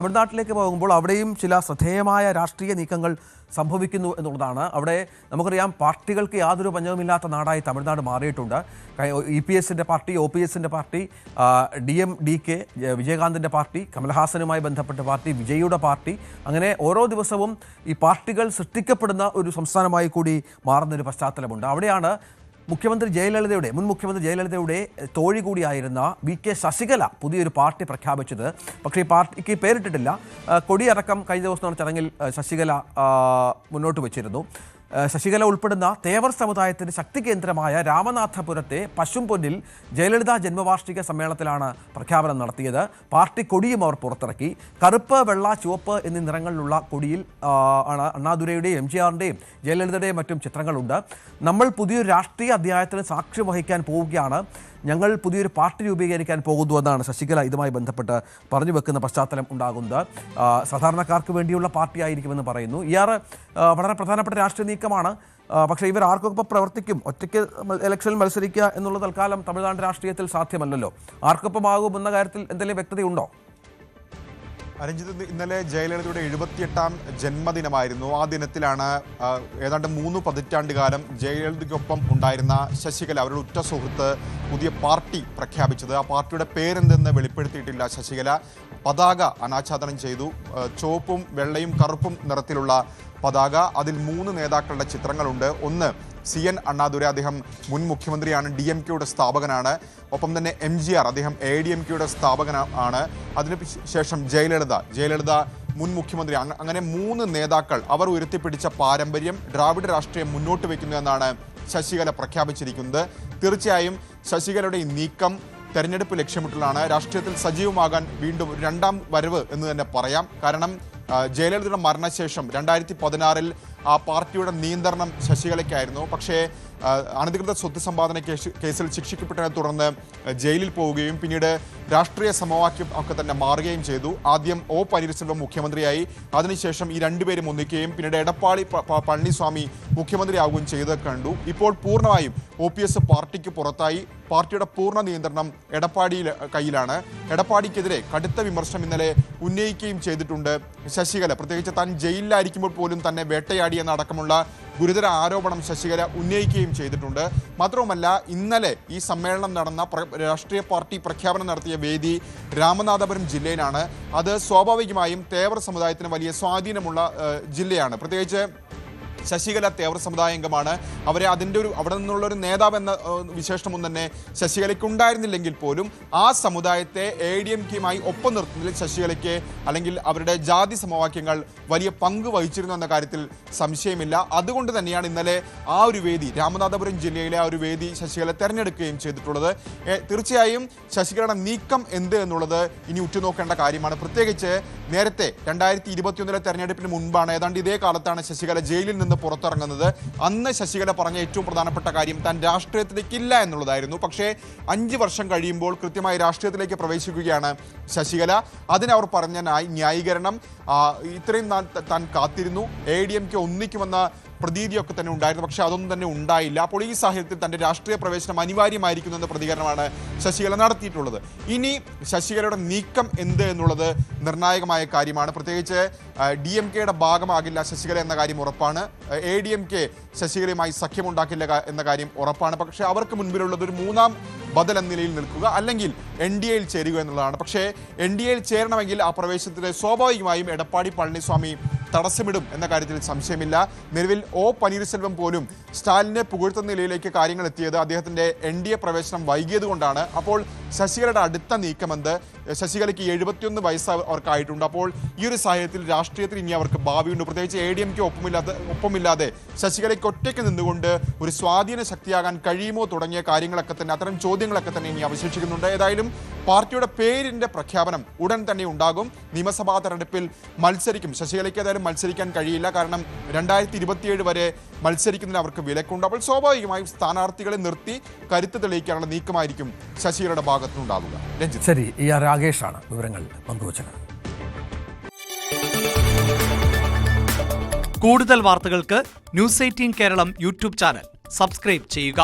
തമിഴ്നാട്ടിലേക്ക് പോകുമ്പോൾ അവിടെയും ചില ശ്രദ്ധേയമായ രാഷ്ട്രീയ നീക്കങ്ങൾ സംഭവിക്കുന്നു എന്നുള്ളതാണ്. അവിടെ നമുക്കറിയാം, പാർട്ടികൾക്ക് യാതൊരു പഞ്ഞവുമില്ലാത്ത നാടായി തമിഴ്നാട് മാറിയിട്ടുണ്ട്. EPSന്റെ പാർട്ടി, OPSന്റെ പാർട്ടി, DMDK വിജയകാന്തിൻ്റെ പാർട്ടി, കമൽഹാസനുമായി ബന്ധപ്പെട്ട പാർട്ടി, വിജയുടെ പാർട്ടി, അങ്ങനെ ഓരോ ദിവസവും ഈ പാർട്ടികൾ സൃഷ്ടിക്കപ്പെടുന്ന ഒരു സംസ്ഥാനമായി കൂടി മാറുന്നൊരു പശ്ചാത്തലമുണ്ട്. അവിടെയാണ് മുൻ മുഖ്യമന്ത്രി ജയലളിതയുടെ തോഴി കൂടിയായിരുന്ന VK ശശികല പുതിയൊരു പാർട്ടി പ്രഖ്യാപിച്ചത്. പക്ഷേ ഈ പാർട്ടിക്ക് പേരിട്ടിട്ടില്ല. കൊടിയടക്കം കഴിഞ്ഞ ദിവസം നടന്ന ചടങ്ങിൽ ശശികല മുന്നോട്ട് വച്ചിരുന്നു. ശശികല ഉൾപ്പെടുന്ന തേവർ സമുദായത്തിൻ്റെ ശക്തി കേന്ദ്രമായ രാമനാഥപുരത്തെ പശുംപൊന്നിൽ ജയലളിത ജന്മവാർഷിക സമ്മേളനത്തിലാണ് പ്രഖ്യാപനം നടത്തിയത്. പാർട്ടി കൊടിയും അവർ പുറത്തിറക്കി. കറുപ്പ്, വെള്ള, ചുവപ്പ് എന്നീ നിറങ്ങളിലുള്ള കൊടിയിൽ ആണ് അണ്ണാദുരയുടെയും MGRൻ്റെയും ജയലളിതയുടെയും മറ്റും ചിത്രങ്ങളുണ്ട്. നമ്മൾ പുതിയൊരു രാഷ്ട്രീയ അധ്യായത്തിന് സാക്ഷ്യം വഹിക്കാൻ പോവുകയാണ്, ഞങ്ങൾ പുതിയൊരു പാർട്ടി രൂപീകരിക്കാൻ പോകുന്നുവെന്നാണ് ശശികല ഇതുമായി ബന്ധപ്പെട്ട് പറഞ്ഞു വെക്കുന്ന പശ്ചാത്തലം ഉണ്ടാകുന്നത്. സാധാരണക്കാർക്ക് വേണ്ടിയുള്ള പാർട്ടി ആയിരിക്കുമെന്ന് പറയുന്നു. വളരെ പ്രധാനപ്പെട്ട രാഷ്ട്രീയ നീക്കമാണ്. പക്ഷേ ഇവർ ആർക്കൊപ്പം പ്രവർത്തിക്കും? ഒറ്റയ്ക്ക് ഇലക്ഷനിൽ മത്സരിക്കുക എന്നുള്ളത് തൽക്കാലം തമിഴ്നാട് രാഷ്ട്രീയത്തിൽ സാധ്യമല്ലല്ലോ. ആർക്കൊപ്പമാകുമെന്ന കാര്യത്തിൽ എന്തെങ്കിലും വ്യക്തതയുണ്ടോ? രഞ്ജിത്ത്, ഇന്നലെ ജയലളിതയുടെ 78ാം ജന്മദിനമായിരുന്നു. ആ ദിനത്തിലാണ് ഏതാണ്ട് 3 പതിറ്റാണ്ട് കാലം ജയലളിതയ്ക്കൊപ്പം ഉണ്ടായിരുന്ന ശശികല, അവരുടെ ഉറ്റ സുഹൃത്ത്, പുതിയ പാർട്ടി പ്രഖ്യാപിച്ചത്. ആ പാർട്ടിയുടെ പേരെന്തെന്ന് വെളിപ്പെടുത്തിയിട്ടില്ല ശശികല. പതാക അനാച്ഛാദനം ചെയ്തു. ചുവപ്പും വെള്ളയും കറുപ്പും നിറത്തിലുള്ള പതാക. അതിൽ 3 നേതാക്കളുടെ ചിത്രങ്ങളുണ്ട്. ഒന്ന് CN അണ്ണാദുരൈ, അദ്ദേഹം മുൻ മുഖ്യമന്ത്രിയാണ്, DMKയുടെ സ്ഥാപകനാണ്. ഒപ്പം തന്നെ MGR, അദ്ദേഹം ADMKയുടെ സ്ഥാപകനാണ്. അതിനുശേഷം ജയലളിത മുൻ മുഖ്യമന്ത്രി. അങ്ങനെ 3 നേതാക്കൾ, അവർ ഉയർത്തിപ്പിടിച്ച പാരമ്പര്യം, ദ്രാവിഡ രാഷ്ട്രീയം മുന്നോട്ട് വയ്ക്കുന്നു എന്നാണ് ശശികല പ്രഖ്യാപിച്ചിരിക്കുന്നത്. തീർച്ചയായും ശശികലയുടെ ഈ നീക്കം തെരഞ്ഞെടുപ്പ് ലക്ഷ്യമിട്ടുള്ളതാണ്. രാഷ്ട്രീയത്തിൽ സജീവമാകാൻ വീണ്ടും 2ാം വരവ് എന്ന് തന്നെ പറയാം. കാരണം ജയലളിതയുടെ മരണശേഷം 2016-ൽ ആ പാർട്ടിയുടെ നിയന്ത്രണം ശശികലയ്ക്കായിരുന്നു. പക്ഷേ അനധികൃത സ്വത്ത് സമ്പാദന കേസിൽ ശിക്ഷിക്കപ്പെട്ടതിനെ തുടർന്ന് ജയിലിൽ പോവുകയും പിന്നീട് രാഷ്ട്രീയ സമവാക്യം ഒക്കെ തന്നെ മാറുകയും ചെയ്തു. ആദ്യം O പനീർസെൽവം മുഖ്യമന്ത്രിയായി, അതിനുശേഷം ഈ രണ്ടുപേരും ഒന്നിക്കുകയും പിന്നീട് എടപ്പാടി പളനിസ്വാമി മുഖ്യമന്ത്രിയാവുകയും ചെയ്തത് കണ്ടു. ഇപ്പോൾ പൂർണ്ണമായും OPS പാർട്ടിക്ക് പുറത്തായി. പാർട്ടിയുടെ പൂർണ്ണ നിയന്ത്രണം എടപ്പാടിയിൽ കയ്യിലാണ്. എടപ്പാടിക്കെതിരെ കടുത്ത വിമർശനം ഇന്നലെ ഉന്നയിക്കുകയും ചെയ്തിട്ടുണ്ട് ശശികല. പ്രത്യേകിച്ച് താൻ ജയിലിലായിരിക്കുമ്പോൾ പോലും തന്നെ വേട്ടയാടിയെന്നടക്കമുള്ള ഗുരുതര ആരോപണം ശശികല ഉന്നയിക്കുകയും ചെയ്തിട്ടുണ്ട്. മാത്രവുമല്ല, ഇന്നലെ ഈ സമ്മേളനം നടന്ന രാഷ്ട്രീയ പാർട്ടി പ്രഖ്യാപനം നടത്തിയ വേദി രാമനാഥപുരം ജില്ലയിലാണ്. അത് സ്വാഭാവികമായും തേവർ സമുദായത്തിന് വലിയ സ്വാധീനമുള്ള ജില്ലയാണ്. പ്രത്യേകിച്ച് ശശികല തേവർ സമുദായ അംഗമാണ്. അവിടെ നിന്നുള്ളൊരു നേതാവ് എന്ന വിശേഷണമൊന്നും തന്നെ ശശികലയ്ക്ക് ഉണ്ടായിരുന്നില്ലെങ്കിൽ പോലും ആ സമുദായത്തെ ADMKയുമായി ഒപ്പം നിർത്തുന്നതിൽ ശശികലയ്ക്ക്, അല്ലെങ്കിൽ അവരുടെ ജാതി സമവാക്യങ്ങൾ വലിയ പങ്ക് വഹിച്ചിരുന്നു എന്ന കാര്യത്തിൽ സംശയമില്ല. അതുകൊണ്ട് തന്നെയാണ് ഇന്നലെ ആ ഒരു വേദി, രാമനാഥപുരം ജില്ലയിലെ ആ ഒരു വേദി ശശികല തെരഞ്ഞെടുക്കുകയും ചെയ്തിട്ടുള്ളത്. തീർച്ചയായും ശശികലയുടെ നീക്കം എന്ത് എന്നുള്ളത് ഇനി ഉറ്റുനോക്കേണ്ട കാര്യമാണ്. പ്രത്യേകിച്ച് നേരത്തെ 2021-ലെ തെരഞ്ഞെടുപ്പിന് മുൻപാണ്, ഏതാണ്ട് ഇതേ കാലത്താണ് ശശികല ജയിലിൽ നിന്ന് പുറത്തിറങ്ങുന്നത്. അന്ന് ശശികല പറഞ്ഞ ഏറ്റവും പ്രധാനപ്പെട്ട കാര്യം താൻ രാഷ്ട്രീയത്തിലേക്ക് ഇല്ല എന്നുള്ളതായിരുന്നു. പക്ഷേ 5 വർഷം കഴിയുമ്പോൾ കൃത്യമായി രാഷ്ട്രീയത്തിലേക്ക് പ്രവേശിക്കുകയാണ് ശശികല. അതിനവർ പറഞ്ഞ ന്യായീകരണം, ഇത്രയും താൻ കാത്തിരുന്നു, ADMK ഒന്നിക്കുമെന്ന പ്രതീതിയൊക്കെ തന്നെ ഉണ്ടായിരുന്നു. പക്ഷേ അതൊന്നും തന്നെ ഉണ്ടായില്ല. അപ്പോൾ ഈ സാഹചര്യത്തിൽ തൻ്റെ രാഷ്ട്രീയ പ്രവേശനം അനിവാര്യമായിരിക്കുന്നു എന്ന പ്രതികരണമാണ് ശശികല നടത്തിയിട്ടുള്ളത്. ഇനി ശശികലയുടെ നീക്കം എന്ത് എന്നുള്ളത് നിർണായകമായ കാര്യമാണ്. പ്രത്യേകിച്ച് DMKയുടെ ഭാഗമാകില്ല ശശികല എന്ന കാര്യം ഉറപ്പാണ്. ADMK ശശികലയുമായി സഖ്യമുണ്ടാക്കില്ല എന്ന കാര്യം ഉറപ്പാണ്. പക്ഷേ അവർക്ക് മുൻപിലുള്ളത് ഒരു 3ാം ബദൽ എന്ന നിലയിൽ നിൽക്കുക, അല്ലെങ്കിൽ NDAയിൽ ചേരുക എന്നുള്ളതാണ്. പക്ഷേ NDAയിൽ ചേരണമെങ്കിൽ ആ പ്രവേശനത്തിന് സ്വാഭാവികമായും എടപ്പാടി പളനിസ്വാമി തടസ്സമിടും എന്ന കാര്യത്തിൽ സംശയമില്ല. നിലവിൽ O പനീർസെൽവം പോലും സ്റ്റാലിനെ പുകഴ്ത്തുന്ന നിലയിലേക്ക് കാര്യങ്ങൾ എത്തിയത് അദ്ദേഹത്തിൻ്റെ NDA പ്രവേശനം വൈകിയത് കൊണ്ടാണ്. അപ്പോൾ ശശികലയുടെ അടുത്ത നീക്കമെന്ത്? ശശികലയ്ക്ക് 71 വയസ്സ് അവർക്കായിട്ടുണ്ട്. അപ്പോൾ ഈ ഒരു സാഹചര്യത്തിൽ രാഷ്ട്രീയത്തിൽ ഇനി അവർക്ക് ഭാവിയുണ്ട്. പ്രത്യേകിച്ച് ADMK ഒപ്പമില്ലാതെ ശശികലയ്ക്ക് ഒറ്റയ്ക്ക് നിന്നുകൊണ്ട് ഒരു സ്വാധീന ശക്തിയാകാൻ കഴിയുമോ തുടങ്ങിയ കാര്യങ്ങളൊക്കെ തന്നെ, അത്തരം ചോദ്യങ്ങളൊക്കെ തന്നെ ഇനി അവശേഷിക്കുന്നുണ്ട്. ഏതായാലും പാർട്ടിയുടെ പേരിൻ്റെ പ്രഖ്യാപനം ഉടൻ തന്നെ ഉണ്ടാകും. നിയമസഭാ തെരഞ്ഞെടുപ്പിൽ മത്സരിക്കും. ശശികലയ്ക്ക് ഏതായാലും മത്സരിക്കാൻ കഴിയില്ല. കാരണം 2027 വരെ മത്സരിക്കുന്നതിന് അവർക്ക് വിലക്കുണ്ട്. അപ്പോൾ സ്വാഭാവികമായും സ്ഥാനാർത്ഥികളെ നിർത്തി കരുത്ത് തെളിയിക്കാനുള്ള നീക്കമായിരിക്കും ശശികലയുടെ ഭാഗത്തുനിന്നുണ്ടാവുക. രഞ്ജിത്ത്. ശരി, രാകേഷാണ് വിവരങ്ങൾ പങ്കുവച്ചത്. കൂടുതൽ വാർത്തകൾക്ക് News 18 Keralam YouTube channel subscribe ചെയ്യുക.